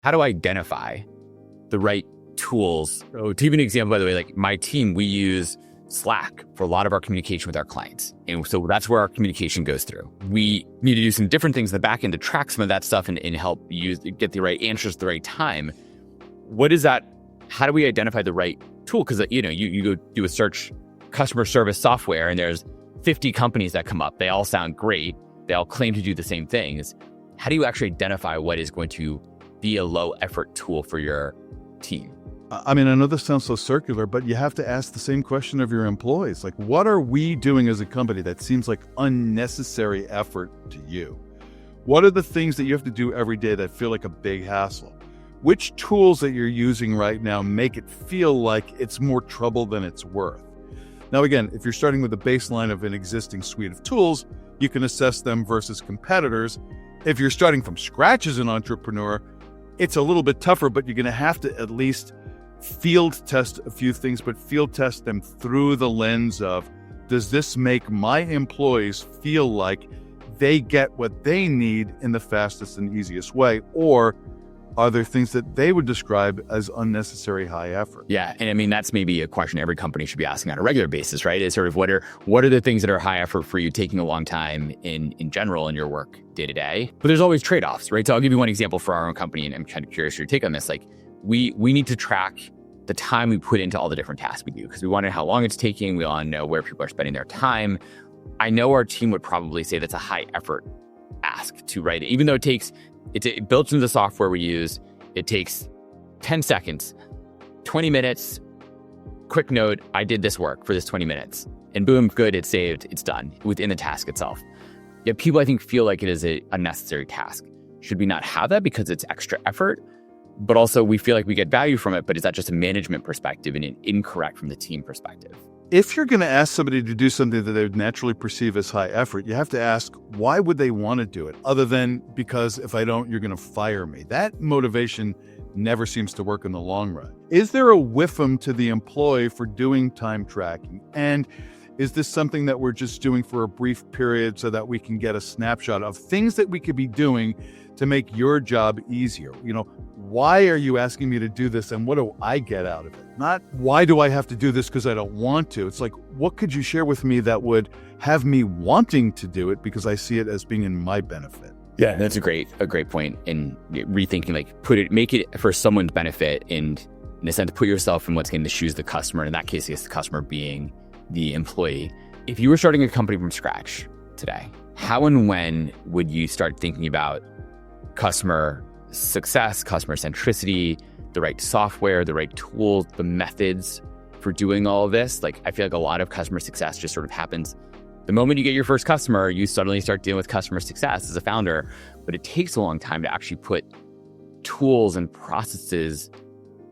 how do I identify the right tools? So to give you an example, by the way, like my team, we use Slack for a lot of our communication with our clients. And so that's where our communication goes through. We need to do some different things in the back end to track some of that stuff and help you get the right answers at the right time. What is that? How do we identify the right tool? Because, you go do a search, customer service software, and there's 50 companies that come up. They all sound great. They all claim to do the same things. How do you actually identify what is going to be a low effort tool for your team? I mean, I know this sounds so circular, but you have to ask the same question of your employees. Like, what are we doing as a company that seems like unnecessary effort to you? What are the things that you have to do every day that feel like a big hassle? Which tools that you're using right now make it feel like it's more trouble than it's worth? Now, again, if you're starting with a baseline of an existing suite of tools, you can assess them versus competitors. If you're starting from scratch as an entrepreneur, it's a little bit tougher, but you're going to have to at least field test a few things, but field test them through the lens of, does this make my employees feel like they get what they need in the fastest and easiest way? Or are there things that they would describe as unnecessary high effort? Yeah. And I mean, that's maybe a question every company should be asking on a regular basis, right? Is sort of what are the things that are high effort for you, taking a long time in general in your work day to day? But there's always trade-offs, right? So I'll give you one example for our own company, and I'm kind of curious your take on this. Like we need to track the time we put into all the different tasks we do, because we want to know how long it's taking. We want to know where people are spending their time. I know our team would probably say that's a high effort ask to write it, even though it built into the software we use. It takes 10 seconds, 20 minutes, quick note, I did this work for this 20 minutes, and boom, good, it's saved, it's done within the task itself. Yet people, I think, feel like it is a unnecessary task. Should we not have that because it's extra effort? But also we feel like we get value from it, but is that just a management perspective and incorrect from the team perspective? If you're going to ask somebody to do something that they would naturally perceive as high effort, you have to ask, why would they want to do it? Other than because if I don't, you're going to fire me. That motivation never seems to work in the long run. Is there a whiffum to the employee for doing time tracking? And is this something that we're just doing for a brief period so that we can get a snapshot of things that we could be doing to make your job easier? Why are you asking me to do this and what do I get out of it? Not why do I have to do this because I don't want to. It's like, what could you share with me that would have me wanting to do it because I see it as being in my benefit? Yeah, that's a great point in rethinking, like make it for someone's benefit, and in a sense, put yourself in what's in the shoes of the customer. In that case, it's the customer being the employee. If you were starting a company from scratch today, how and when would you start thinking about customer success, customer centricity, the right software, the right tools, the methods for doing all of this? Like, I feel like a lot of customer success just sort of happens the moment you get your first customer. You suddenly start dealing with customer success as a founder, but it takes a long time to actually put tools and processes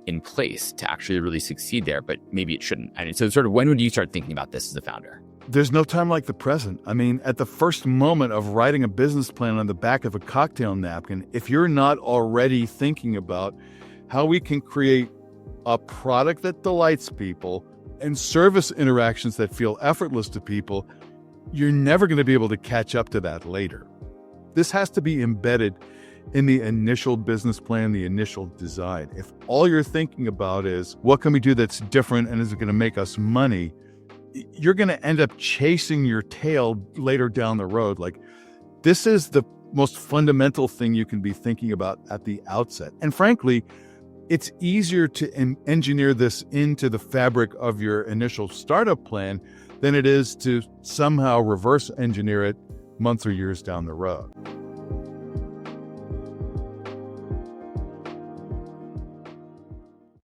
in place to actually really succeed there, but maybe it shouldn't. And so sort of when would you start thinking about this as a founder? There's no time like the present. I mean, at the first moment of writing a business plan on the back of a cocktail napkin, if you're not already thinking about how we can create a product that delights people and service interactions that feel effortless to people, you're never going to be able to catch up to that later. This has to be embedded in the initial business plan, the initial design. If all you're thinking about is, what can we do that's different and is it going to make us money? You're going to end up chasing your tail later down the road. Like, this is the most fundamental thing you can be thinking about at the outset. And frankly, it's easier to engineer this into the fabric of your initial startup plan than it is to somehow reverse engineer it months or years down the road.